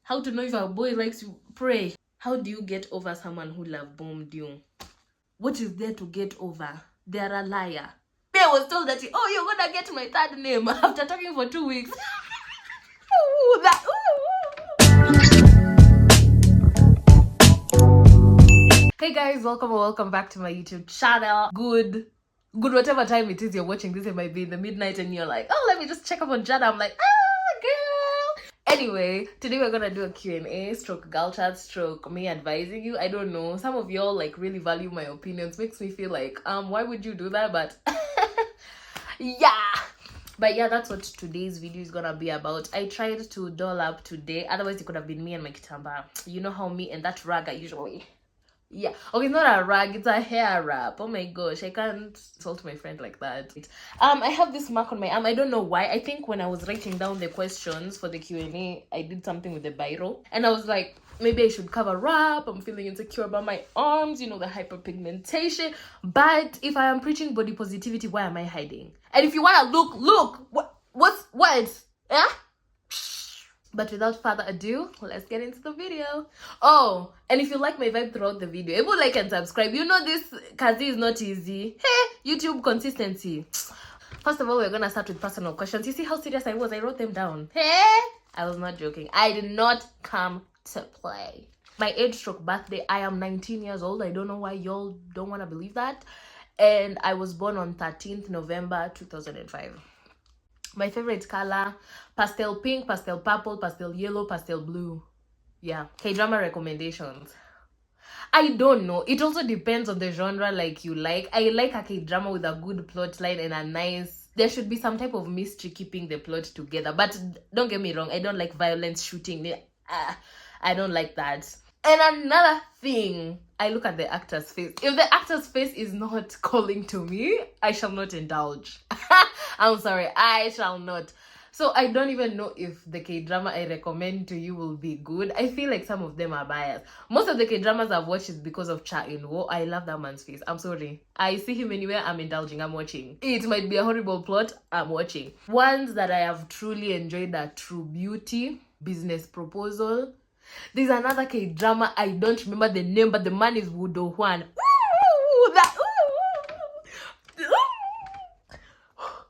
How to know if a boy likes to pray. How do you get over someone who love bombed you? What is there to get over? They're a liar. I was told that, oh, you're gonna get my third name after talking for 2 weeks. Ooh, that, ooh. Hey guys, welcome back to my YouTube channel. Good whatever time it is you're watching this. It might be in the midnight and you're like, oh, let me just check up on Jada. I'm like, girl. Anyway, today we're gonna do a Q&A stroke girl chat stroke me advising you. I don't know, some of y'all like really value my opinions. Makes me feel like why would you do that? But yeah, that's what today's video is gonna be about. I tried to doll up today, otherwise it could have been me and my kitamba. You know how me and that rag are usually. Yeah, okay, it's not a rag, it's a hair wrap. Oh my gosh, I can't insult my friend like that. I have this mark on my arm. I don't know why. I think when I was writing down the questions for the Q&A, I did something with the biro and I was like, maybe I should cover up. I'm feeling insecure about my arms, you know, the hyperpigmentation. But if I am preaching body positivity, why am I hiding? And if you want to look, what? Yeah? But without further ado, let's get into the video. Oh, and if you like my vibe throughout the video, able like and subscribe. You know this Kazi is not easy. Hey, YouTube consistency. First of all, we're gonna start with personal questions. You see how serious I was? I wrote them down. Hey, I was not joking. I did not come to play. My age stroke birthday, I am 19 years old. I don't know why y'all don't want to believe that. And I was born on 13th November 2005. My favorite color, pastel pink, pastel purple, pastel yellow, pastel blue. Yeah. Kdrama recommendations. I don't know. It also depends on the genre like you like. I like a Kdrama with a good plot line and a nice... There should be some type of mystery keeping the plot together. But don't get me wrong, I don't like violence, shooting. I don't like that. And another thing, I look at the actor's face. If the actor's face is not calling to me, I shall not indulge. I'm sorry, I shall not. So I don't even know if the K-drama I recommend to you will be good. I feel like some of them are biased. Most of the K-dramas I've watched is because of Cha In-woo. I love that man's face. I'm sorry. I see him anywhere, I'm indulging, I'm watching. It might be a horrible plot, I'm watching. Ones that I have truly enjoyed are True Beauty, Business Proposal. There's another K-drama, I don't remember the name, but the man is Woo Do Hwan.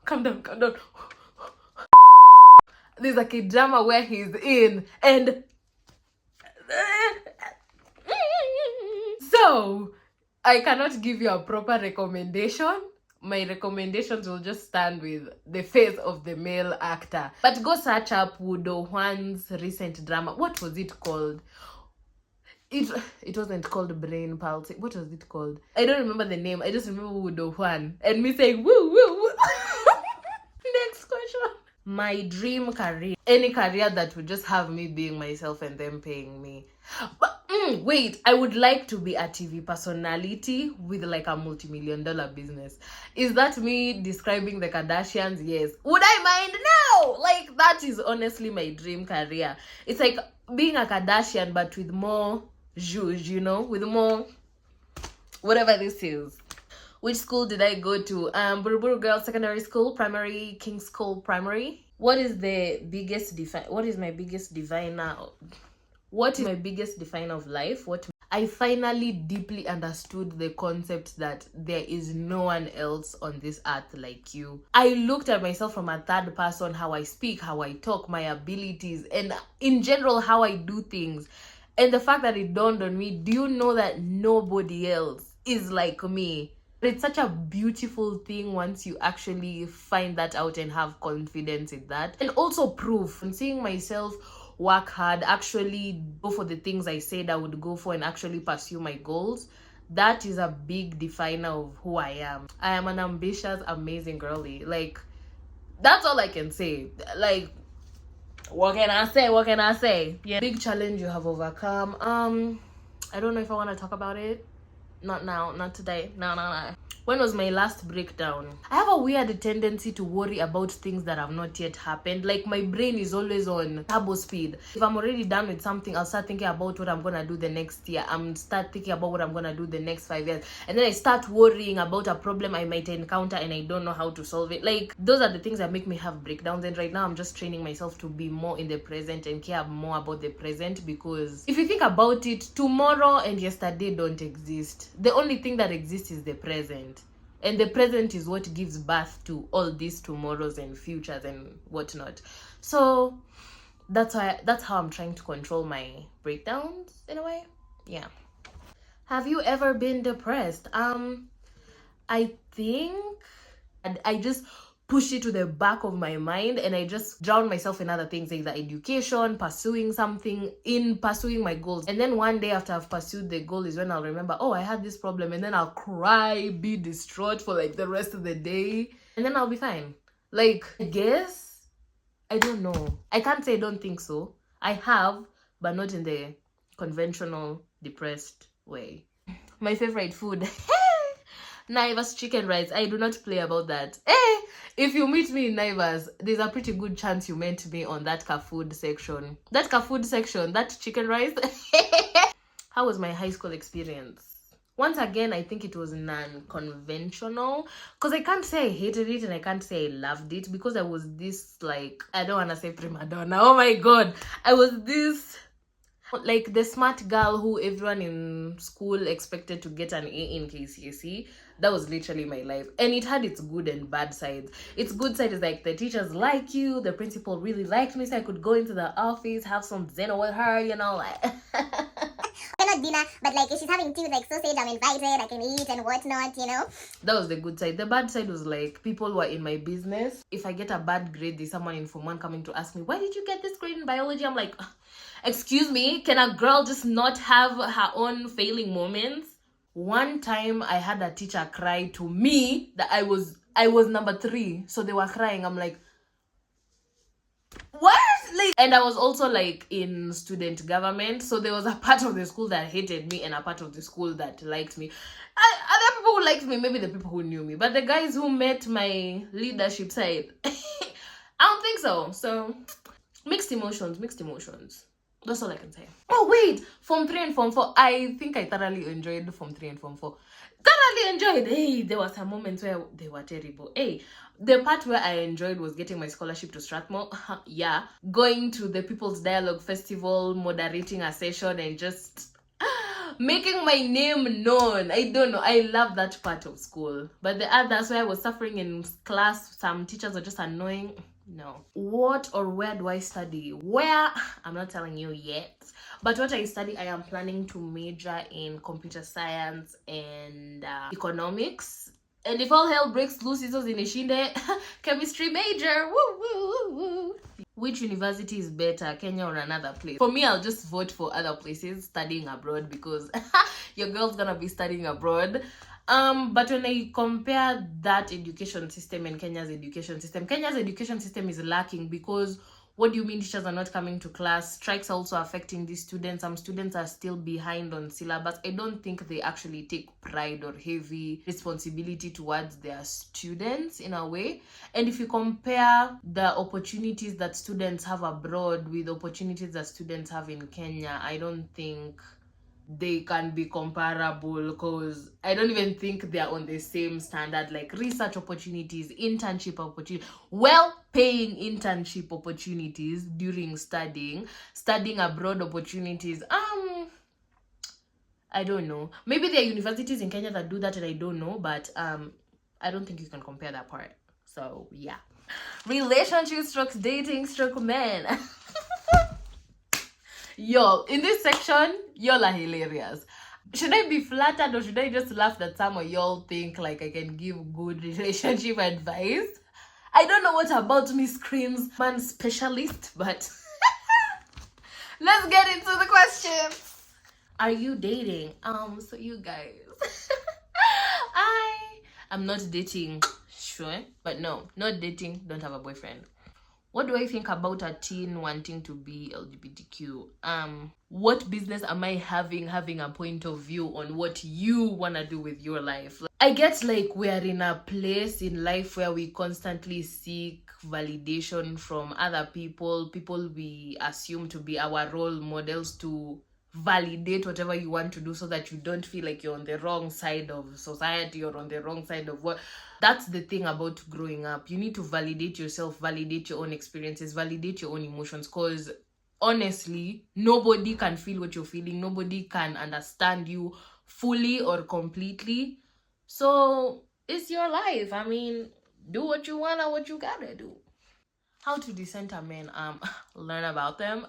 Calm down. There's a K-drama where he's in, and so I cannot give you a proper recommendation. My recommendations will just stand with the face of the male actor. But go search up Woo Do Hwan's recent drama. What was it called? It wasn't called Brain Palsy. What was it called? I don't remember the name. I just remember Woo Do Hwan and me saying woo woo. Next question. My dream career. Any career that would just have me being myself and them paying me. But wait, I would like to be a TV personality with like a multi-million-dollar business. Is that me describing the Kardashians? Yes. Would I mind? No! Like, that is honestly my dream career. It's like being a Kardashian but with more zhuzh, you know? With more whatever this is. Which school did I go to? Buruburu Girls Secondary School, Primary, King's School Primary. What is my biggest diviner of life? I finally deeply understood the concept that there is no one else on this earth like you. I looked at myself from a third person, how I speak, how I talk, my abilities, and in general how I do things. And the fact that it dawned on me, do you know that nobody else is like me? It's such a beautiful thing once you actually find that out and have confidence in that. And also proof. I'm seeing myself work hard, actually go for the things I said I would go for and actually pursue my goals. That is a big definer of who I am. I am an ambitious, amazing girly. Like, that's all I can say. Like, what can I say? Yeah. Big challenge you have overcome. I don't know if I want to talk about it. Not now, not today. No. When was my last breakdown? I have a weird tendency to worry about things that have not yet happened. Like my brain is always on turbo speed. If I'm already done with something, I'll start thinking about what I'm gonna do the next year. Start thinking about what I'm gonna do the next 5 years. And then I start worrying about a problem I might encounter and I don't know how to solve it. Like those are the things that make me have breakdowns. And right now I'm just training myself to be more in the present and care more about the present, because if you think about it, tomorrow and yesterday don't exist. The only thing that exists is the present. And the present is what gives birth to all these tomorrows and futures and whatnot. So that's how I'm trying to control my breakdowns in a way. Yeah. Have you ever been depressed? I think I just push it to the back of my mind and I just drown myself in other things, like education, pursuing my goals. And then one day after I've pursued the goal is when I'll remember, oh, I had this problem, and then I'll cry, be distraught for like the rest of the day, and then I'll be fine. Like, I guess, I don't know. I can't say I don't think so. I have, but not in the conventional depressed way. My favorite food. Naivas chicken rice. I do not play about that. If you meet me in Naivas, there's a pretty good chance you met me on that food section. That chicken rice. How was my high school experience? Once again, I think it was non-conventional, because I can't say I hated it and I can't say I loved it, because I was this, like, I don't want to say prima donna. Oh my god. I was this, like, the smart girl who everyone in school expected to get an A in KCSE. That was literally my life, and it had its good and bad sides. Its good side is like the teachers like you, the principal really liked me, so I could go into the office, have some dinner with her, you know, like not dinner, but like if she's having tea with like sausage, I'm invited, I can eat and whatnot, you know. That was the good side. The bad side was like people were in my business. If I get a bad grade, there's someone in Form 1 coming to ask me, why did you get this grade in biology? I'm like, excuse me, can a girl just not have her own failing moments? One time I had a teacher cry to me that I was number 3, so they were crying. I'm like, what? Like, and I was also like in student government, so there was a part of the school that hated me and a part of the school that liked me. Other people who liked me, maybe the people who knew me, but the guys who met my leadership side, I don't think so. So mixed emotions. That's all I can say. Oh wait, Form 3 and Form 4. I think I thoroughly enjoyed Form 3 and Form 4. Thoroughly enjoyed. Hey, there were some moments where they were terrible. Hey, the part where I enjoyed was getting my scholarship to Strathmore. Yeah. Going to the People's Dialogue Festival, moderating a session, and just making my name known. I don't know. I love that part of school. But the others where I was suffering in class, some teachers were just annoying. No. What or where do I study? Where? I'm not telling you yet. But what I study, I am planning to major in computer science and economics. And if all hell breaks loose, in Ishinde, chemistry major. Woo, woo, woo, woo. Which university is better, Kenya or another place? For me, I'll just vote for other places studying abroad, because your girl's gonna be studying abroad. But when I compare that education system and Kenya's education system is lacking, because what do you mean teachers are not coming to class? Strikes are also affecting these students. Some students are still behind on syllabus. I don't think they actually take pride or heavy responsibility towards their students in a way. And if you compare the opportunities that students have abroad with opportunities that students have in Kenya, I don't think they can be comparable, because I don't even think they're on the same standard. Like research opportunities, internship opportunities, well-paying internship opportunities during studying abroad opportunities. I don't know. Maybe there are universities in Kenya that do that and I don't know, but I don't think you can compare that part. So yeah. Relationship / dating / men. Y'all, in this section, y'all are hilarious. Should I be flattered or should I just laugh that some of y'all think like I can give good relationship advice? I don't know what about me screams man specialist, but let's get into the questions. Are you dating? So you guys, I'm not dating, sure, but no, not dating, don't have a boyfriend. What do I think about a teen wanting to be LGBTQ? What business am I having a point of view on what you wanna do with your life? I get like we are in a place in life where we constantly seek validation from other people we assume to be our role models, to validate whatever you want to do so that you don't feel like you're on the wrong side of society or on the wrong side of what. That's the thing about growing up. You need to validate yourself, validate your own experiences, validate your own emotions, because honestly, nobody can feel what you're feeling. Nobody can understand you fully or completely. So it's your life. I mean, do what you wanna, what you gotta do. How to decenter men? Learn about them.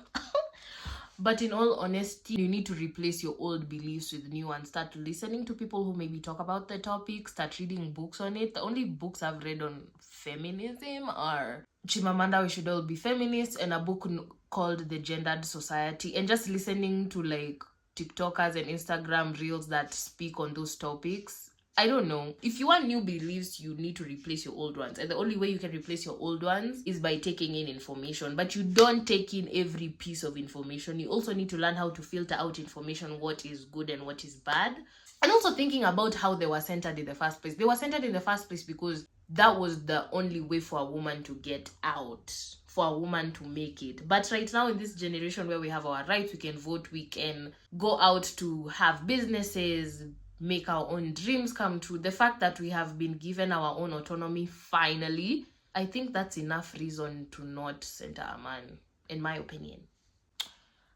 But in all honesty, you need to replace your old beliefs with new ones. Start listening to people who maybe talk about the topic. Start reading books on it. The only books I've read on feminism are Chimamanda, We Should All Be Feminists, and a book called The Gendered Society. And just listening to like TikTokers and Instagram reels that speak on those topics. I don't know. If you want new beliefs, you need to replace your old ones. And the only way you can replace your old ones is by taking in information. But you don't take in every piece of information. You also need to learn how to filter out information, what is good and what is bad. And also thinking about how they were centered in the first place. They were centered in the first place because that was the only way for a woman to get out, for a woman to make it. But right now in this generation where we have our rights, we can vote, we can go out to have businesses, make our own dreams come true. The fact that we have been given our own autonomy finally, I think that's enough reason to not center a man, in my opinion.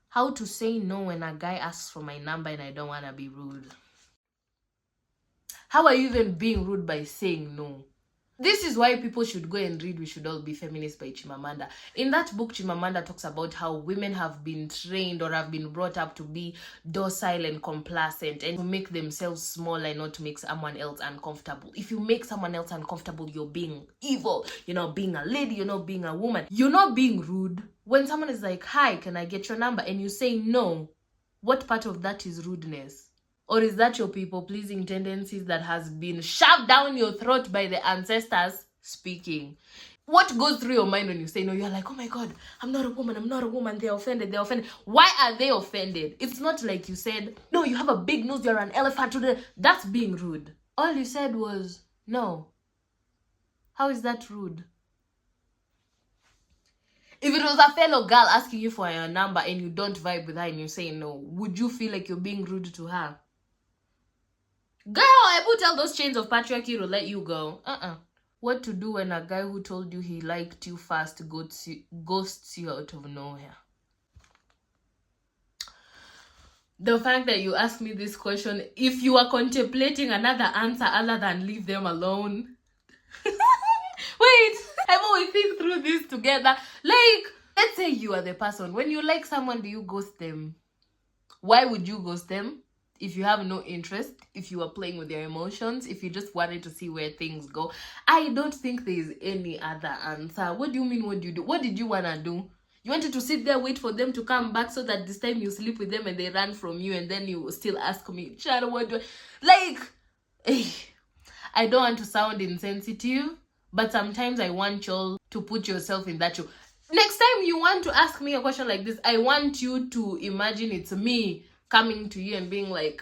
How to say no when a guy asks for my number and I don't want to be rude. How are you even being rude by saying no? This is why people should go and read We Should All Be Feminists by Chimamanda. In that book, Chimamanda talks about how women have been trained or have been brought up to be docile and complacent and to make themselves small and not to make someone else uncomfortable. If you make someone else uncomfortable, you're being evil. You're not being a lady, you're not being a woman. You're not being rude. When someone is like, hi, can I get your number? And you say no, what part of that is rudeness? Or is that your people-pleasing tendencies that has been shoved down your throat by the ancestors speaking? What goes through your mind when you say no? You're like, oh my God, I'm not a woman. They're offended. Why are they offended? It's not like you said, no, you have a big nose, you're an elephant. That's being rude. All you said was no. How is that rude? If it was a fellow girl asking you for your number and you don't vibe with her and you say no, would you feel like you're being rude to her? Girl, I put all those chains of patriarchy to let you go. What to do when a guy who told you he liked you fast ghosts you out of nowhere? The fact that you asked me this question, if you are contemplating another answer other than leave them alone. Wait, I'm always think through this together. Like, let's say you are the person. When you like someone, do you ghost them? Why would you ghost them? If you have no interest, if you are playing with your emotions, if you just wanted to see where things go. I don't think there is any other answer. What do you mean, what do you do? What did you want to do? You wanted to sit there, wait for them to come back so that this time you sleep with them and they run from you and then you still ask me, Chara, what do I... Like, I don't want to sound insensitive, but sometimes I want y'all to put yourself in that shoe. Next time you want to ask me a question like this, I want you to imagine it's me coming to you and being like,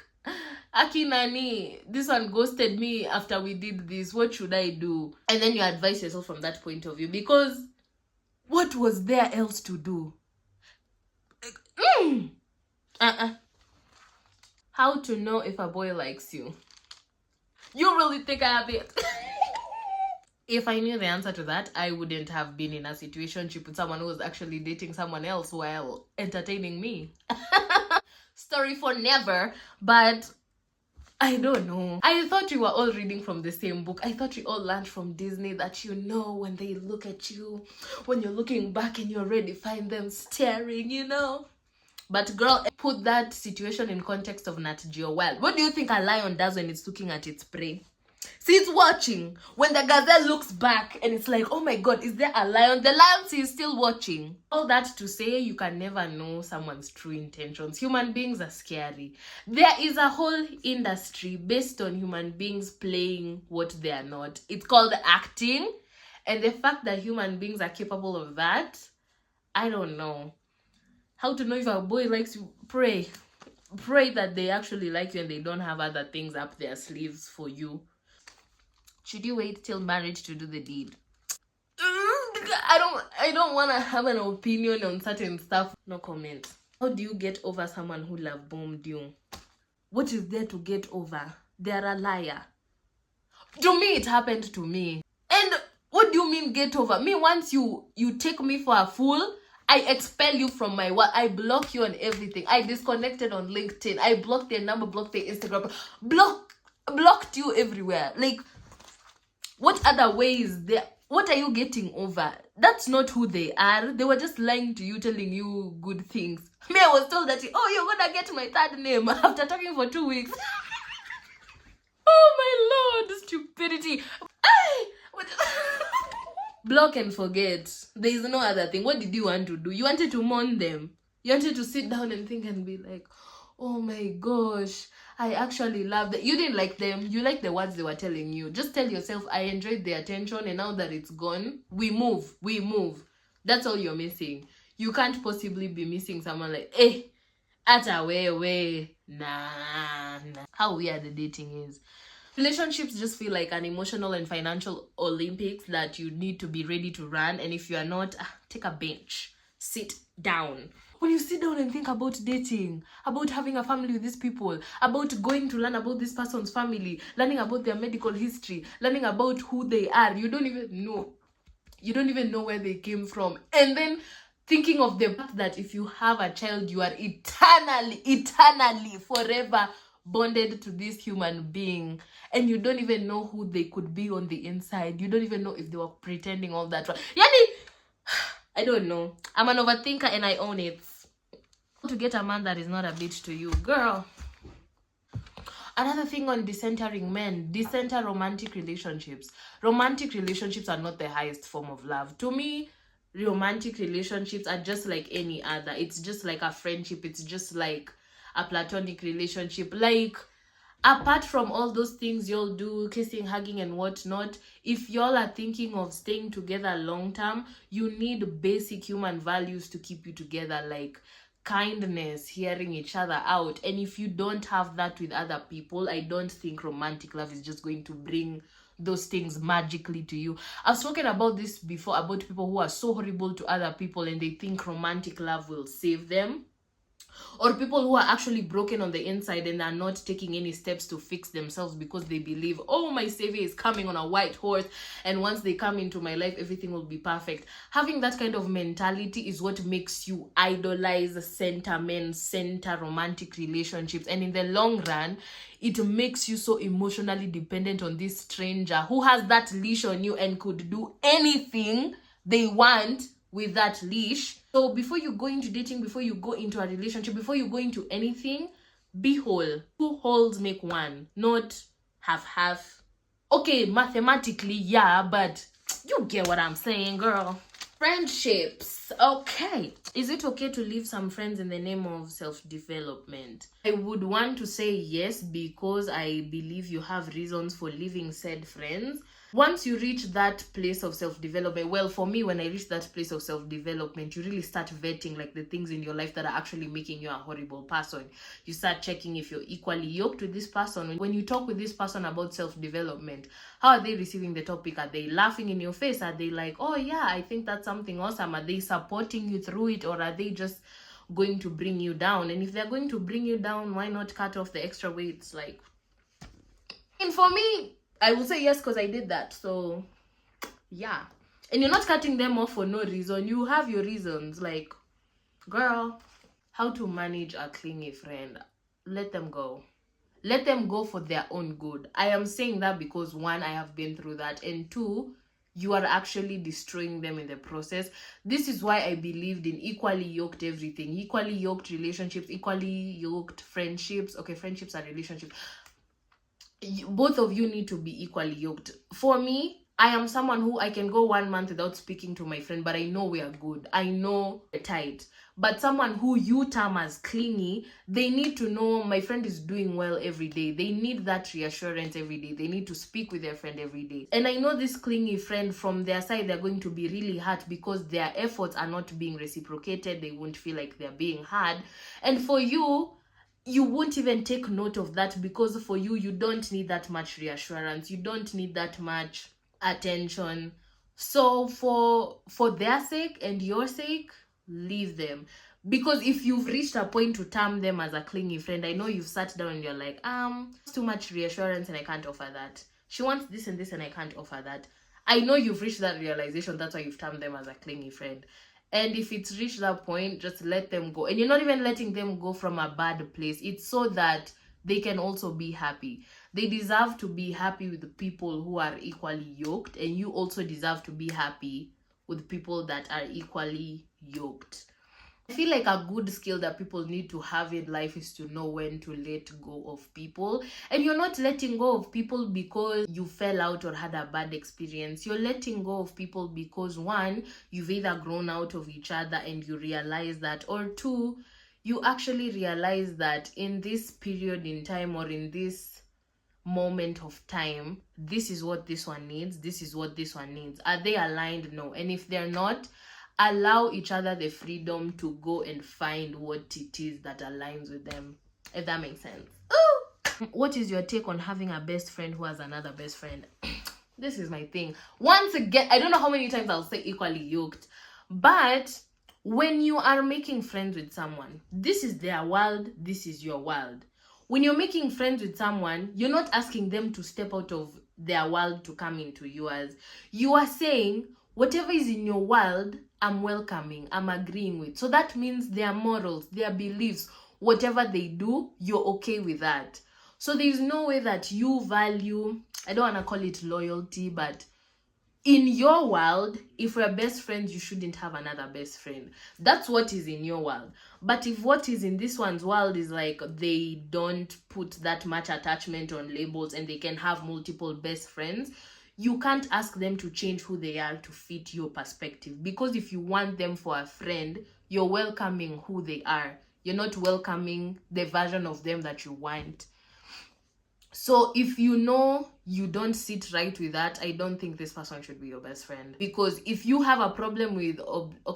Aki Nani, this one ghosted me after we did this. What should I do? And then you advise yourself from that point of view, because what was there else to do? How to know if a boy likes you? You really think I have it? If I knew the answer to that, I wouldn't have been in a situationship with someone who was actually dating someone else while entertaining me. Story for never. But I don't know. I thought we were all reading from the same book. I thought we all learned from Disney that, you know, when they look at you, when you're looking back and you already find them staring, you know. But girl, put that situation in context of Nat Geo Wild. What do you think a lion does when it's looking at its prey? See, it's watching. When the gazelle looks back and it's like, oh my God, is there a lion? The lion is still watching. All that to say, you can never know someone's true intentions. Human beings are scary. There is a whole industry based on human beings playing what they are not. It's called acting. And the fact that human beings are capable of that, I don't know. How to know if a boy likes you? Pray that they actually like you and they don't have other things up their sleeves for you. Should you wait till marriage to do the deed? I don't want to have an opinion on certain stuff. No comment. How do you get over someone who love bombed you? What is there to get over? They're a liar. To me, it happened to me. And what do you mean get over? Me, once you take me for a fool, I expel you from my work. I block you on everything. I disconnected on LinkedIn. I blocked their number, blocked their Instagram, blocked you everywhere. Like, what other ways there? What are you getting over? That's not who they are. They were just lying to you, telling you good things. Me, I was told that, oh, you're gonna get my third name after talking for 2 weeks. Oh my lord, stupidity. Block and forget. There is no other thing. What did you want to do? You wanted to mourn them. You wanted to sit down and think and be like, oh my gosh, I actually love that. You didn't like them. You liked the words they were telling you. Just tell yourself, I enjoyed the attention, and now that it's gone, we move. That's all you're missing. You can't possibly be missing someone like, ata way. Nah. How weird the dating is. Relationships just feel like an emotional and financial Olympics that you need to be ready to run. And if you are not, take a bench. Sit down. When you sit down and think about dating, about having a family with these people, about going to learn about this person's family, learning about their medical history, learning about who they are, you don't even know. You don't even know where they came from. And then thinking of the fact that if you have a child, you are eternally, forever bonded to this human being, and you don't even know who they could be on the inside. You don't even know if they were pretending all that. Yani, I don't know. I'm an overthinker and I own it. To get a man that is not a bitch to you, girl. Another thing on decentering men, decenter romantic relationships. Romantic relationships are not the highest form of love. To me, romantic relationships are just like any other. It's just like a friendship. It's just like a platonic relationship. Like, apart from all those things y'all do, kissing, hugging and whatnot, if y'all are thinking of staying together long term, you need basic human values to keep you together, like kindness, hearing each other out. And if you don't have that with other people, I don't think romantic love is just going to bring those things magically to you. I've spoken about this before, about people who are so horrible to other people and they think romantic love will save them. Or people who are actually broken on the inside and are not taking any steps to fix themselves because they believe, oh, my savior is coming on a white horse, and once they come into my life, everything will be perfect. Having that kind of mentality is what makes you idolize center men, center romantic relationships. And in the long run, it makes you so emotionally dependent on this stranger who has that leash on you and could do anything they want with that leash. So before you go into dating, before you go into a relationship, before you go into anything, be whole. 2 wholes make 1, not half. Okay, mathematically, yeah, but you get what I'm saying, girl. Friendships. Okay. Is it okay to leave some friends in the name of self-development? I would want to say yes, because I believe you have reasons for leaving said friends. Once you reach that place of self-development, well, for me, when I reach that place of self-development, you really start vetting like the things in your life that are actually making you a horrible person. You start checking if you're equally yoked with this person. When you talk with this person about self-development, how are they receiving the topic? Are they laughing in your face? Are they like, oh yeah, I think that's something awesome? Are they supporting you through it? Or are they just going to bring you down? And if they're going to bring you down, why not cut off the extra weights? Like, and for me, I will say yes because I did that. So yeah. And you're not cutting them off for no reason. You have your reasons. Like, girl, how to manage a clingy friend? Let them go. Let them go for their own good. I am saying that because 1, I have been through that, and 2, you are actually destroying them in the process. This is why I believed in equally yoked everything. Equally yoked relationships, equally yoked friendships. Okay, friendships are relationships. Both of you need to be equally yoked. For me, I am someone who I can go 1 month without speaking to my friend, but I know we are good. I know we're tight. But someone who you term as clingy, they need to know my friend is doing well every day. They need that reassurance every day. They need to speak with their friend every day. And I know this clingy friend, from their side, they're going to be really hurt because their efforts are not being reciprocated. They won't feel like they're being heard. And for you, you won't even take note of that, because for you, you don't need that much reassurance. You don't need that much attention. So for their sake and your sake, leave them. Because if you've reached a point to term them as a clingy friend, I know you've sat down and you're like, it's too much reassurance and I can't offer that. She wants this and this and I can't offer that. I know you've reached that realization. That's why you've termed them as a clingy friend. And if it's reached that point, just let them go. And you're not even letting them go from a bad place. It's so that they can also be happy. They deserve to be happy with the people who are equally yoked, and you also deserve to be happy with people that are equally yoked. I feel like a good skill that people need to have in life is to know when to let go of people. And you're not letting go of people because you fell out or had a bad experience. You're letting go of people because, one, you've either grown out of each other and you realize that, or two, you actually realize that in this period in time, or in this moment of time, this is what this one needs, this is what this one needs. Are they aligned? No. And if they're not, allow each other the freedom to go and find what it is that aligns with them, if that makes sense. Ooh! What is your take on having a best friend who has another best friend? This is my thing. Once again, I don't know how many times I'll say equally yoked, but when you are making friends with someone, this is their world, this is your world. When you're making friends with someone, you're not asking them to step out of their world to come into yours. You are saying, whatever is in your world, I'm welcoming, I'm agreeing with. So that means their morals, their beliefs, whatever they do, you're okay with that. So there's no way that you value, I don't want to call it loyalty, but in your world, if we're best friends, you shouldn't have another best friend. That's what is in your world. But if what is in this one's world is like they don't put that much attachment on labels and they can have multiple best friends, you can't ask them to change who they are to fit your perspective. Because if you want them for a friend, you're welcoming who they are. You're not welcoming the version of them that you want. So if you know you don't sit right with that, I don't think this person should be your best friend. Because if you have a problem with,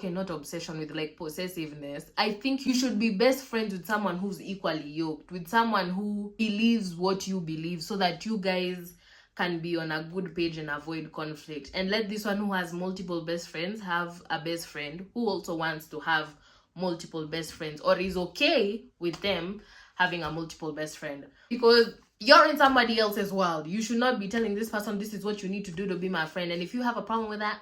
not obsession, with like possessiveness, I think you should be best friends with someone who's equally yoked, with someone who believes what you believe, so that you guys can be on a good page and avoid conflict. And let this one who has multiple best friends have a best friend who also wants to have multiple best friends, or is okay with them having a multiple best friend. Because you're in somebody else's world. You should not be telling this person, this is what you need to do to be my friend. And if you have a problem with that,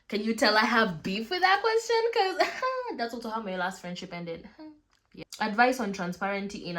can you tell I have beef with that question? Because that's also how my last friendship ended. Yeah. Advice on transparency in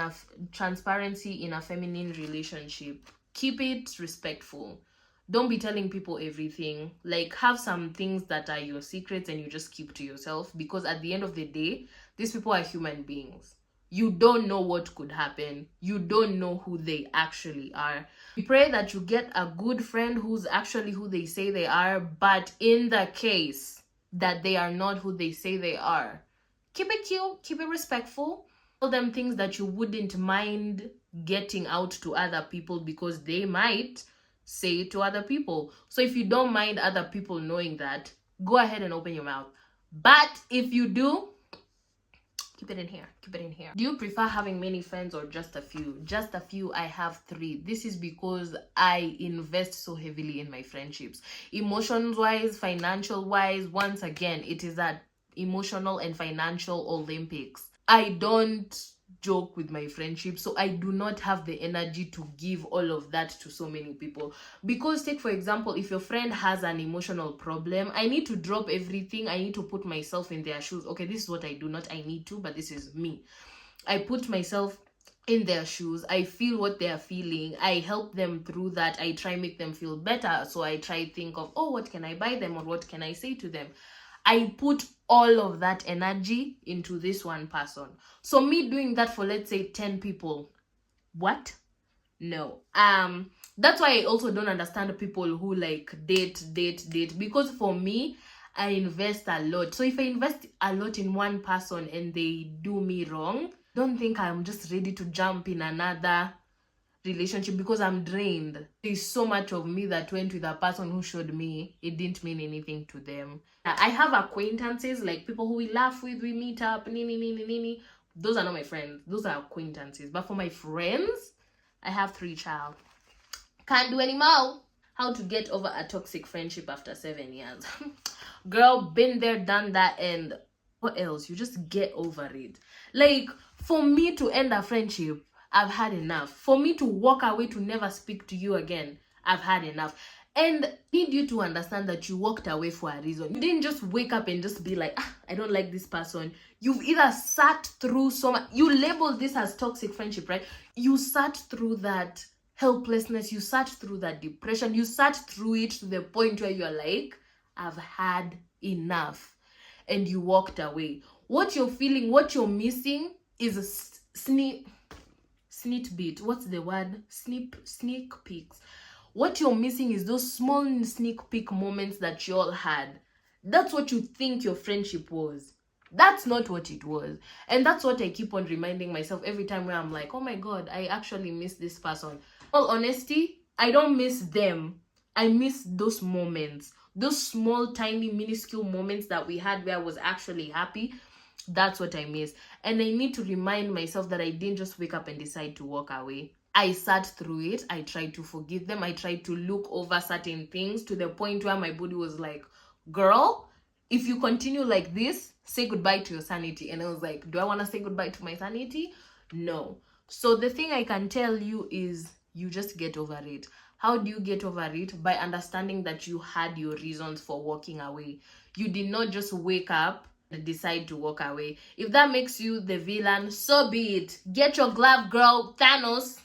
a feminine relationship. Keep it respectful. Don't be telling people everything. Like, have some things that are your secrets and you just keep to yourself. Because at the end of the day, these people are human beings. You don't know what could happen. You don't know who they actually are. We pray that you get a good friend who's actually who they say they are. But in the case that they are not who they say they are, keep it cute, keep it respectful. Tell them things that you wouldn't mind getting out to other people, because they might say it to other people. So if you don't mind other people knowing that, go ahead and open your mouth. But if you do, keep it in here. Keep it in here. Do you prefer having many friends or just a few? Just a few. I have 3. This is because I invest so heavily in my friendships. Emotions wise, financial wise, once again, it is that emotional and financial Olympics. I don't joke with my friendship, so I do not have the energy to give all of that to so many people. Because take for example, if your friend has an emotional problem, I need to drop everything. I need to put myself in their shoes. Okay, this is what I do, not I need to, but this is me. I put myself in their shoes. I feel what they are feeling. I help them through that. I try make them feel better. So I try think of, what can I buy them, or what can I say to them? I put all of that energy into this one person. So me doing that for, let's say, 10 people, what? No. That's why I also don't understand people who like date, because for me, I invest a lot. So if I invest a lot in one person and they do me wrong, don't think I'm just ready to jump in another relationship because I'm drained. There's so much of me that went with a person who showed me it didn't mean anything to them. I have acquaintances, like people who we laugh with, we meet up, nini. Those are not my friends. Those are acquaintances. But for my friends, I have 3 child. Can't do anymore. How to get over a toxic friendship after 7 years. Girl, been there, done that, and what else? You just get over it. Like, for me to end a friendship, I've had enough. For me to walk away to never speak to you again, I've had enough. And I need you to understand that you walked away for a reason. You didn't just wake up and just be like, I don't like this person. You've either sat through so much. You label this as toxic friendship, right? You sat through that helplessness. You sat through that depression. You sat through it to the point where you're like, I've had enough. And you walked away. What you're feeling, what you're missing is a sneak peeks. What you're missing is those small sneak peek moments that you all had. That's what you think your friendship was. That's not what it was. And that's what I keep on reminding myself every time where I'm like, oh my God, I actually miss this person. All honesty, I don't miss them. I miss those moments. Those small, tiny, minuscule moments that we had where I was actually happy. That's what I miss. And I need to remind myself that I didn't just wake up and decide to walk away. I sat through it. I tried to forgive them. I tried to look over certain things to the point where my body was like, girl, if you continue like this, say goodbye to your sanity. And I was like, do I want to say goodbye to my sanity? No. So the thing I can tell you is you just get over it. How do you get over it? By understanding that you had your reasons for walking away. You did not just wake up and decide to walk away. If that makes you the villain, so be it. Get your glove, girl. Thanos.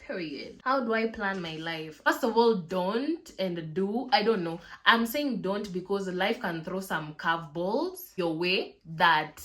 Period. How do I plan my life? First of all, don't and do. I don't know. I'm saying don't because life can throw some curveballs your way that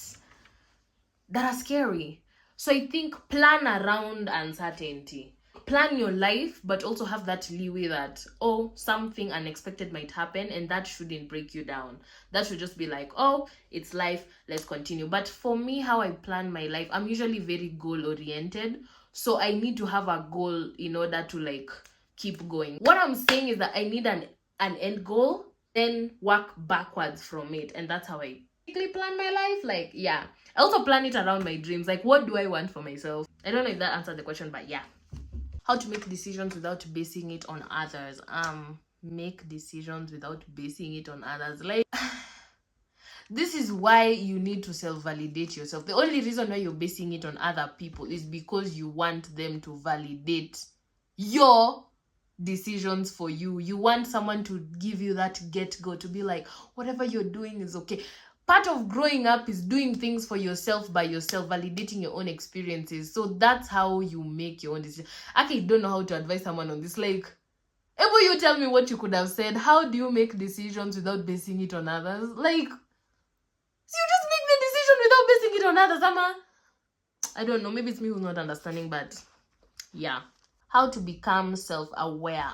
are scary. So I think plan around uncertainty. Plan your life, but also have that leeway that, oh, something unexpected might happen, and that shouldn't break you down. That should just be like, oh, it's life, let's continue. But for me, how I plan my life, I'm usually very goal-oriented. So I need to have a goal in order to like keep going. What I'm saying is that I need an end goal, then work backwards from it. And that's how I plan my life. Like, yeah. I also plan it around my dreams. Like, what do I want for myself? I don't know if that answered the question, but yeah. How to make decisions without basing it on others. Make decisions without basing it on others. Like, this is why you need to self-validate yourself. The only reason why you're basing it on other people is because you want them to validate your decisions for you. You want someone to give you that get-go, to be like, whatever you're doing is okay. Part of growing up is doing things for yourself by yourself, validating your own experiences. So that's how you make your own decision. I don't know how to advise someone on this. Like, ever you tell me what you could have said. How do you make decisions without basing it on others? Like, so you just make the decision without basing it on others, Ama. I don't know. Maybe it's me who's not understanding, but yeah. How to become self-aware.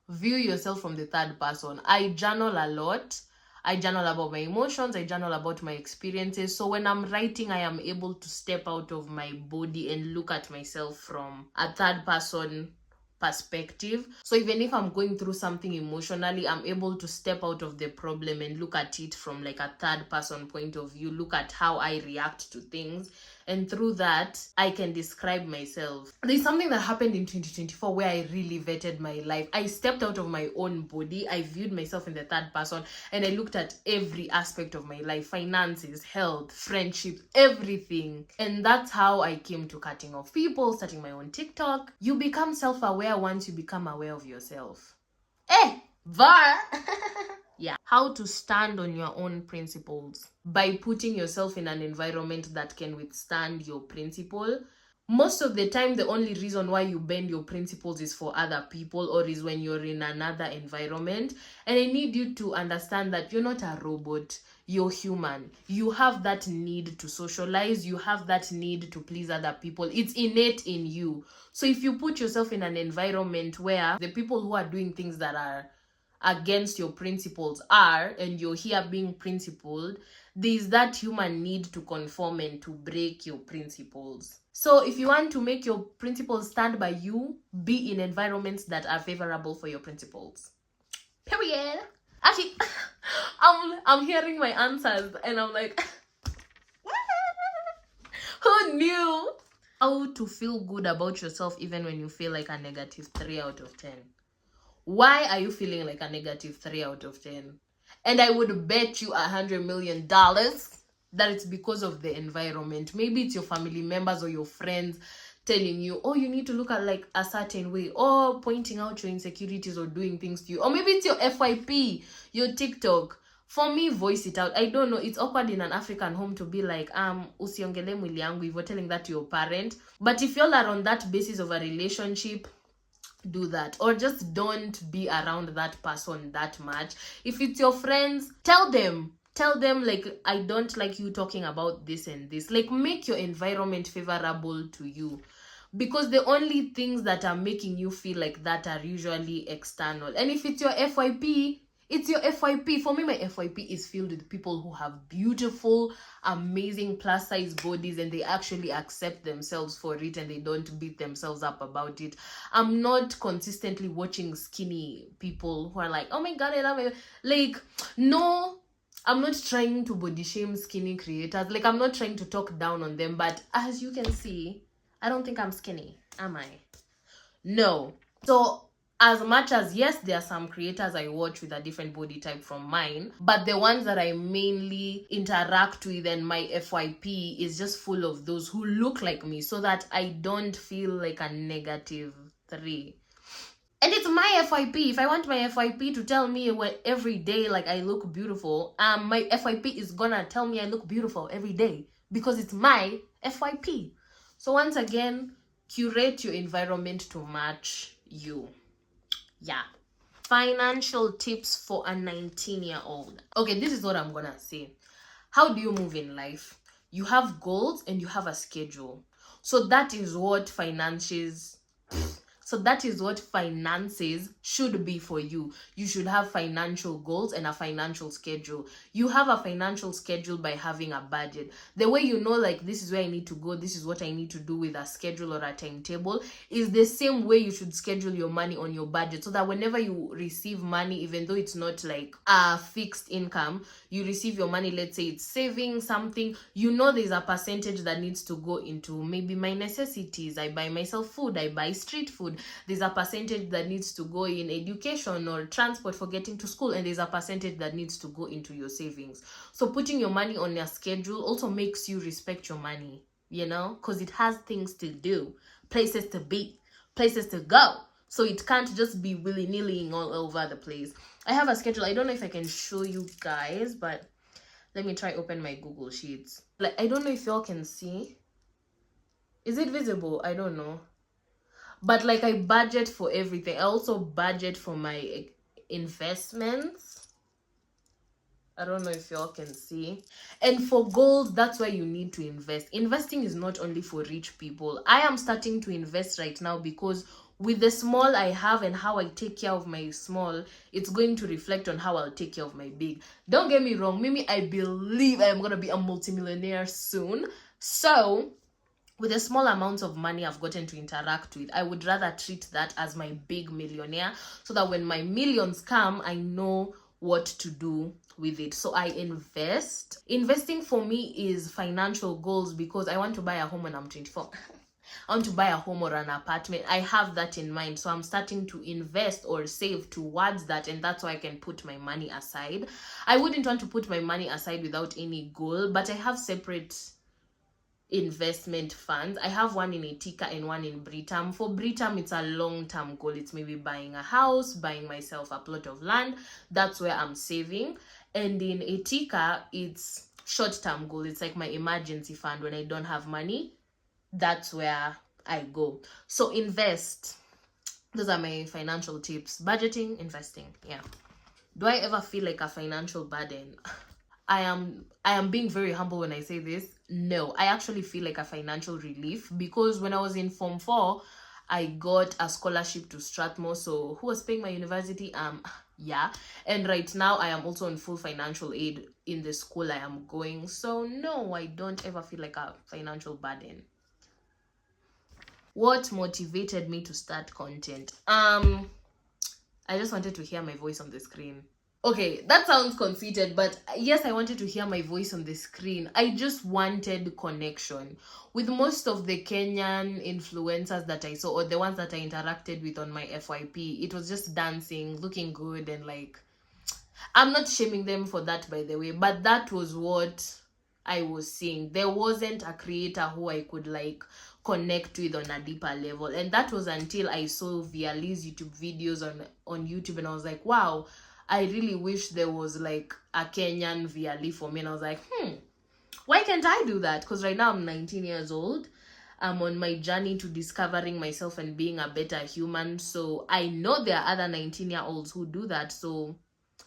View yourself from the third person. I journal a lot. I journal about my emotions. I journal about my experiences. So when I'm writing, I am able to step out of my body and look at myself from a third person perspective. So even if I'm going through something emotionally, I'm able to step out of the problem and look at it from like a third person point of view, look at how I react to things, and through that I can describe myself. There's something that happened in 2024 where I really vetted my life. I stepped out of my own body, I viewed myself in the third person, and I looked at every aspect of my life, finances, health, friendships, everything. And that's how I came to cutting off people, starting my own TikTok. You become self-aware once you become aware of yourself. VAR! Yeah. How to stand on your own principles. By putting yourself in an environment that can withstand your principle. Most of the time, the only reason why you bend your principles is for other people or is when you're in another environment. And I need you to understand that you're not a robot. You're human. You have that need to socialize. You have that need to please other people. It's innate in you. So if you put yourself in an environment where the people who are doing things that are against your principles are, and you're here being principled, there's that human need to conform and to break your principles. So if you want to make your principles stand by you, be in environments that are favorable for your principles. Period. Actually, I'm hearing my answers and I'm like, who knew? How to feel good about yourself even when you feel like a negative 3 out of 10. Why are you feeling like a negative 3 out of 10? And I would bet you $100 million that it's because of the environment. Maybe it's your family members or your friends telling you, oh, you need to look at like a certain way, or pointing out your insecurities or doing things to you. Or maybe it's your FYP, your TikTok. For me, voice it out. I don't know. It's awkward in an African home to be like, usiongele mwili yangu, if you're telling that to your parent. But if y'all are on that basis of a relationship, do that. Or just don't be around that person that much. If it's your friends, tell them like, I don't like you talking about this and this. Like, make your environment favorable to you, because the only things that are making you feel like that are usually external. And if it's your FYP, it's your FYP. For me, my FYP is filled with people who have beautiful, amazing plus size bodies, and they actually accept themselves for it and they don't beat themselves up about it. I'm not consistently watching skinny people who are like, oh my god, I love it. Like, no, I'm not trying to body shame skinny creators. Like, I'm not trying to talk down on them, but as you can see, I don't think I'm skinny, am I? No. So as much as, yes, there are some creators I watch with a different body type from mine, but the ones that I mainly interact with and my FYP is just full of those who look like me, so that I don't feel like a negative 3. And it's my FYP. If I want my FYP to tell me every day like I look beautiful, my FYP is gonna tell me I look beautiful every day because it's my FYP. So once again, curate your environment to match you. Yeah. Financial tips for a 19-year-old. Okay, this is what I'm gonna say. How do you move in life? You have goals and you have a schedule. So that is what finances should be for you. You should have financial goals and a financial schedule. You have a financial schedule by having a budget. The way you know, like, this is where I need to go, this is what I need to do with a schedule or a timetable, is the same way you should schedule your money on your budget, so that whenever you receive money, even though it's not like a fixed income, you receive your money, let's say it's saving something, you know there's a percentage that needs to go into maybe my necessities. I buy myself food, I buy street food. There's a percentage that needs to go in education or transport for getting to school, and there's a percentage that needs to go into your savings. So putting your money on your schedule also makes you respect your money, you know, because it has things to do, places to be, places to go. So it can't just be willy-nilly all over the place. I have a schedule. I don't know if I can show you guys, but let me try open my Google Sheets. Like, I don't know if y'all can see. Is it visible? I don't know. But like, I budget for everything. I also budget for my investments. I don't know if y'all can see. And for goals, that's why you need to invest. Investing is not only for rich people. I am starting to invest right now because with the small I have and how I take care of my small, it's going to reflect on how I'll take care of my big. Don't get me wrong, Mimi, I believe I am going to be a multimillionaire soon. So with the small amounts of money I've gotten to interact with, I would rather treat that as my big millionaire, so that when my millions come, I know what to do with it. So I invest. Investing for me is financial goals, because I want to buy a home when I'm 24. I want to buy a home or an apartment. I have that in mind. So I'm starting to invest or save towards that, and that's why I can put my money aside. I wouldn't want to put my money aside without any goal, but I have separate investment funds. I have one in Etica and one in Britam. For Britam, it's a long-term goal. It's maybe buying a house, buying myself a plot of land. That's where I'm saving. And in Etica, it's short-term goal. It's like my emergency fund when I don't have money that's where I go. So invest. Those are my financial tips. Budgeting, investing. Yeah. Do I ever feel like a financial burden? I am being very humble when I say this. No, I actually feel like a financial relief, because when I was in Form 4, I got a scholarship to Strathmore. So who was paying my university? Yeah. And right now I am also on full financial aid in the school I am going. So no, I don't ever feel like a financial burden. What motivated me to start content? I just wanted to hear my voice on the screen. Okay, that sounds conceited, but yes, I wanted to hear my voice on the screen. I just wanted connection with most of the Kenyan influencers that I saw, or the ones that I interacted with on my FYP. It was just dancing, looking good, and like, I'm not shaming them for that, by the way, but that was what I was seeing. There wasn't a creator who I could like connect with on a deeper level, and that was until I saw Viali's YouTube videos on YouTube, and I was like, wow, I really wish there was like a Kenyan Viali for me. And I was like, why can't I do that? Because right now I'm 19 years old. I'm on my journey to discovering myself and being a better human. So I know there are other 19-year-olds who do that. So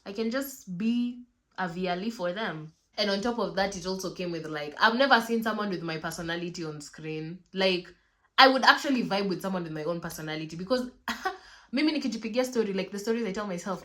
I can just be a Viali for them. And on top of that, it also came with like, I've never seen someone with my personality on screen. Like, I would actually vibe with someone with my own personality, because mimi nikijipigia story, like the stories I tell myself,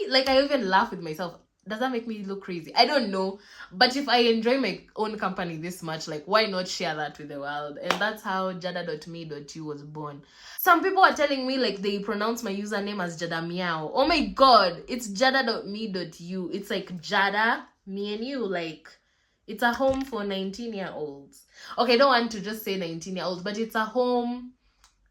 like I even laugh with myself. Does that make me look crazy? I don't know. But if I enjoy my own company this much, like why not share that with the world? And that's how jada.me.u was born. Some people are telling me like they pronounce my username as Jada Meow. Oh my god, it's jada.me.u. It's like Jada, me and you. Like, it's a home for 19-year-olds. Okay, I don't want to just say 19-year-olds, but it's a home.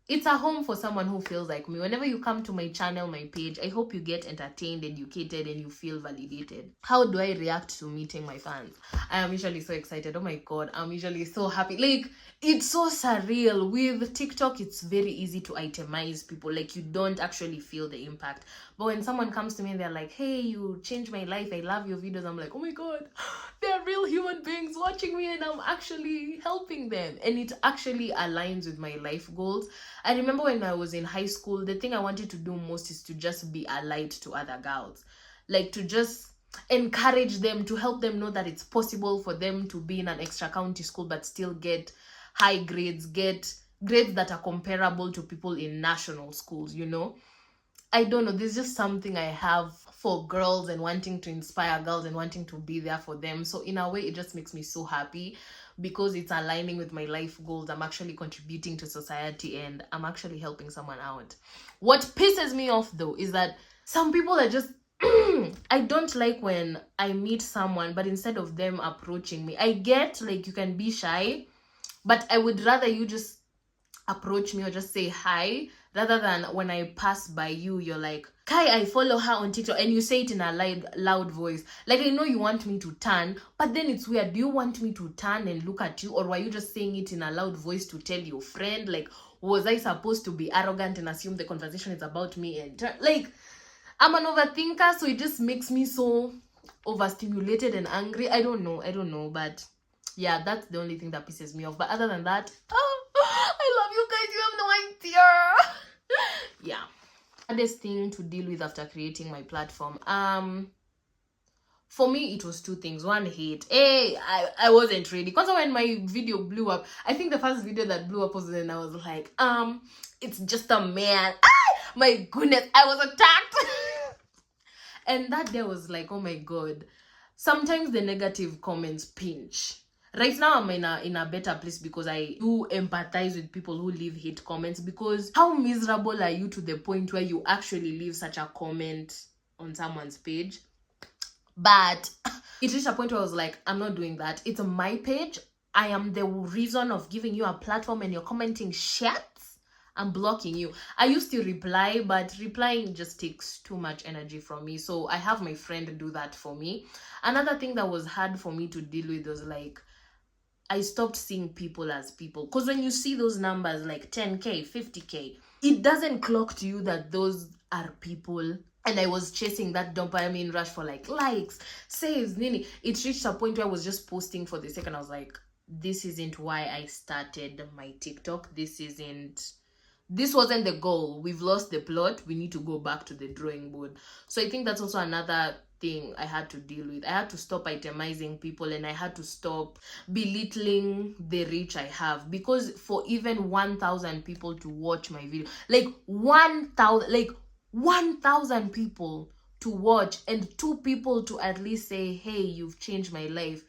It's a home for someone who feels like me. Whenever you come to my channel, my page, I hope you get entertained, educated, and you feel validated. How do I react to meeting my fans? I am usually so excited. Oh my god, I'm usually so happy. Like, it's so surreal. With TikTok, it's very easy to itemize people. Like, you don't actually feel the impact. But when someone comes to me and they're like, hey, you changed my life, I love your videos, I'm like, oh my god, they're real human beings watching me and I'm actually helping them. And it actually aligns with my life goals. I remember when I was in high school, the thing I wanted to do most is to just be a light to other girls. Like, to just encourage them, to help them know that it's possible for them to be in an extra county school but still get high grades, get grades that are comparable to people in national schools, you know? I don't know, there's just something I have for girls and wanting to inspire girls and wanting to be there for them. So in a way, it just makes me so happy because it's aligning with my life goals. I'm actually contributing to society and I'm actually helping someone out. What pisses me off though is that some people are just I don't like when I meet someone, but instead of them approaching me, I get like you can be shy, but I would rather you just approach me or just say hi, rather than when I pass by you, you're like, Kai, I follow her on TikTok, and you say it in a loud voice. Like, I know you want me to turn, but then it's weird. Do you want me to turn and look at you, or were you just saying it in a loud voice to tell your friend? Like, was I supposed to be arrogant and assume the conversation is about me and turn? Like, I'm an overthinker, so it just makes me so overstimulated and angry. I don't know, but yeah, that's the only thing that pisses me off. But other than that, I love you guys. You have no idea. Yeah. Hardest thing to deal with after creating my platform. For me, it was two things. One, hate. Hey, I wasn't ready. Because when my video blew up, I think the first video that blew up was when I was like, it's just a man. My goodness, I was attacked. And that day was like, oh my god. Sometimes the negative comments pinch. Right now, I'm in a better place because I do empathize with people who leave hate comments, because how miserable are you to the point where you actually leave such a comment on someone's page? But it reached a point where I was like, I'm not doing that. It's my page. I am the reason of giving you a platform and you're commenting shit. I'm blocking you. I used to reply, but replying just takes too much energy from me. So I have my friend do that for me. Another thing that was hard for me to deal with was like, I stopped seeing people as people. Because when you see those numbers like 10K, 50K, it doesn't clock to you that those are people. And I was chasing that dopamine rush for like likes, saves, nini. It reached a point where I was just posting for the sake, and I was like, this isn't why I started my TikTok. This wasn't the goal. We've lost the plot. We need to go back to the drawing board. So I think that's also another thing I had to deal with. I had to stop itemizing people, and I had to stop belittling the reach I have, because for even 1,000 people to watch my video, like 1,000 people to watch, and 2 people to at least say, hey, you've changed my life,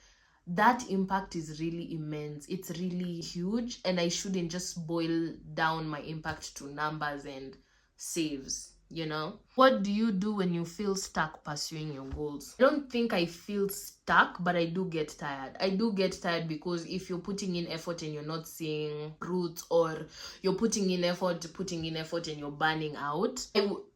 that impact is really immense. It's really huge, and I shouldn't just boil down my impact to numbers and saves, you know? What do you do when you feel stuck pursuing your goals? I don't think I feel stuck, but I do get tired. I do get tired because if you're putting in effort and you're not seeing fruits, or you're putting in effort and you're burning out,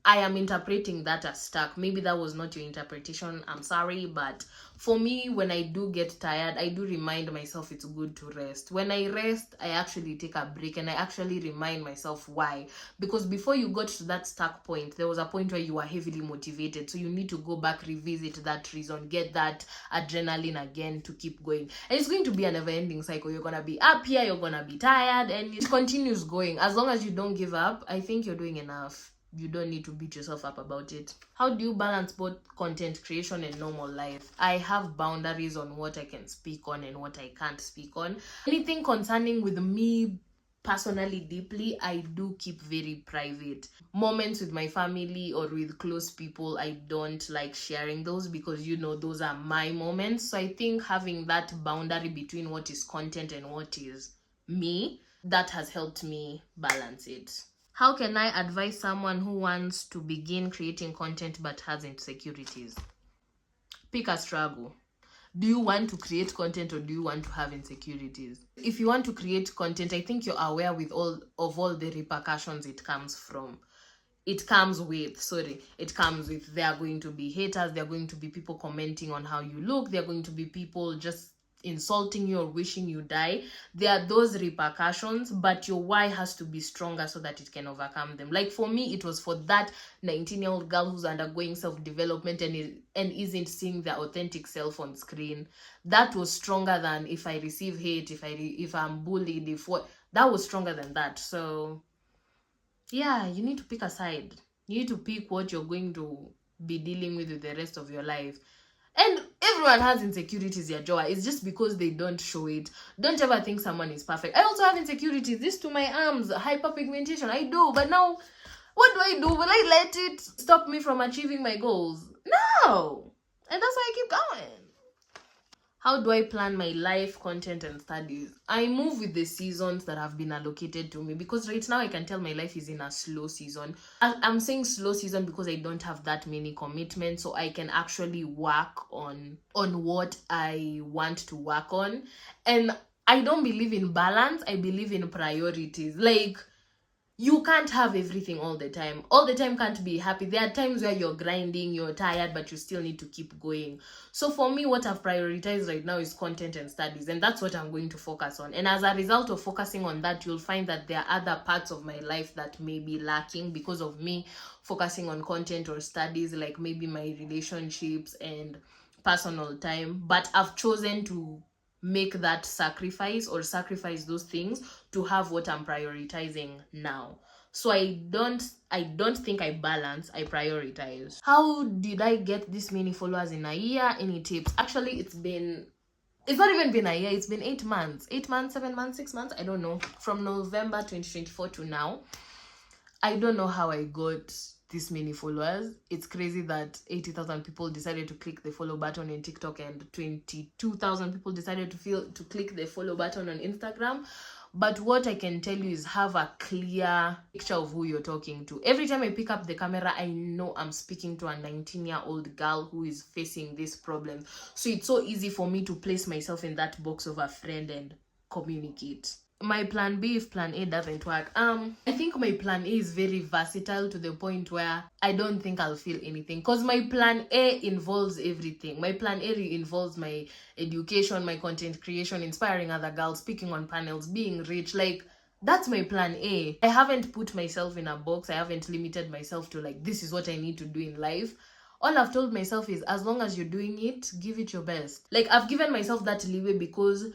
I am interpreting that as stuck. Maybe that was not your interpretation. I'm sorry, but for me, when I do get tired, I do remind myself it's good to rest. When I rest, I actually take a break, and I actually remind myself why. Because before you got to that stuck point, there was a point where you were heavily motivated. So you need to go back, revisit that reason, get that adrenaline again to keep going. And it's going to be a never-ending cycle. You're going to be up here, you're going to be tired, and it continues going. As long as you don't give up, I think you're doing enough. You don't need to beat yourself up about it. How do you balance both content creation and normal life? I have boundaries on what I can speak on and what I can't speak on. Anything concerning with me personally deeply, I do keep very private. Moments with my family or with close people, I don't like sharing those, because you know those are my moments. So I think having that boundary between what is content and what is me, that has helped me balance it. How can I advise someone who wants to begin creating content but has insecurities? Pick a struggle. Do you want to create content, or do you want to have insecurities? If you want to create content, I think you're aware with all the repercussions it comes with. There are going to be haters, there are going to be people commenting on how you look, there are going to be people just insulting you or wishing you die. There are those repercussions, but your why has to be stronger so that it can overcome them. Like for me, it was for that 19-year-old girl who's undergoing self-development and isn't seeing their authentic self on screen. That was stronger than if I receive hate, if I'm bullied, that was stronger than that. So yeah, you need to pick a side. You need to pick what you're going to be dealing with the rest of your life. And everyone has insecurities, yeah, Joa. It's just because they don't show it. Don't ever think someone is perfect. I also have insecurities. This to my arms, hyperpigmentation. I do. But now, what do I do? Will I let it stop me from achieving my goals? No. And that's why I keep going. How do I plan my life, content, and studies? I move with the seasons that have been allocated to me, because right now I can tell my life is in a slow season. I'm saying slow season because I don't have that many commitments, so I can actually work on what I want to work on. And I don't believe in balance. I believe in priorities. Like, you can't have everything all the time. All the time can't be happy. There are times where you're grinding, you're tired, but you still need to keep going. So for me, what I've prioritized right now is content and studies, and that's what I'm going to focus on. And as a result of focusing on that, you'll find that there are other parts of my life that may be lacking because of me focusing on content or studies, like maybe my relationships and personal time. But I've chosen to make that sacrifice those things to have what I'm prioritizing now. So I don't think I balance, I prioritize. How did I get this many followers in a year? Any tips? Actually, it's not even been a year, it's been 8 months. 8 months, 7 months, 6 months, I don't know. From November 2024 to now. I don't know how I got this many followers. It's crazy that 80,000 people decided to click the follow button in TikTok and 22,000 people decided to click the follow button on Instagram. But what I can tell you is have a clear picture of who you're talking to. Every time I pick up the camera, I know I'm speaking to a 19-year-old girl who is facing this problem. So it's so easy for me to place myself in that box of a friend and communicate. My plan B if plan A doesn't work. I think my plan A is very versatile to the point where I don't think I'll feel anything, because my plan A involves everything. My plan A involves my education, my content creation, inspiring other girls, speaking on panels, being rich. Like, that's my plan A. I haven't put myself in a box. I haven't limited myself to like, this is what I need to do in life. All I've told myself is, as long as you're doing it, give it your best. Like, I've given myself that leeway because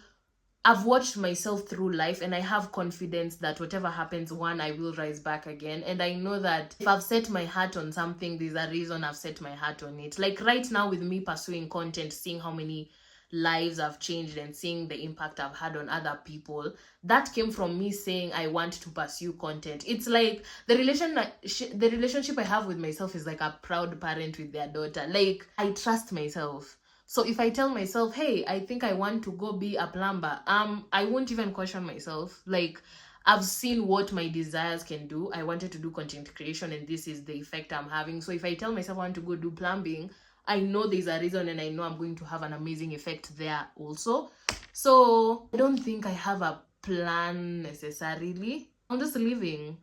I've watched myself through life, and I have confidence that whatever happens, one, I will rise back again. And I know that if I've set my heart on something, there's a reason I've set my heart on it. Like right now with me pursuing content, seeing how many lives I've changed and seeing the impact I've had on other people, that came from me saying I want to pursue content. It's like the relationship I have with myself is like a proud parent with their daughter. Like, I trust myself. So if I tell myself, hey, I think I want to go be a plumber, I won't even question myself. Like, I've seen what my desires can do. I wanted to do content creation, and this is the effect I'm having. So if I tell myself I want to go do plumbing, I know there's a reason, and I know I'm going to have an amazing effect there also. So I don't think I have a plan necessarily. I'm just living.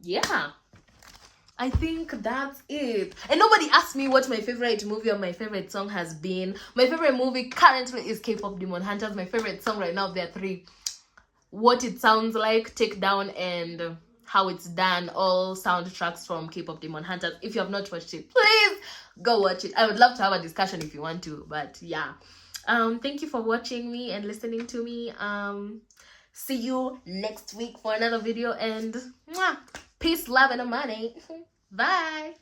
Yeah, I think that's it. And nobody asked me what my favorite movie or my favorite song has been. My favorite movie currently is K-pop Demon Hunters. My favorite song right now, there are three: What It Sounds Like, Take Down, and How It's Done. All soundtracks from K-pop Demon Hunters. If you have not watched it, please go watch it. I would love to have a discussion if you want to, but yeah. Thank you for watching me and listening to me. See you next week for another video, and mwah, peace, love, and money. Bye.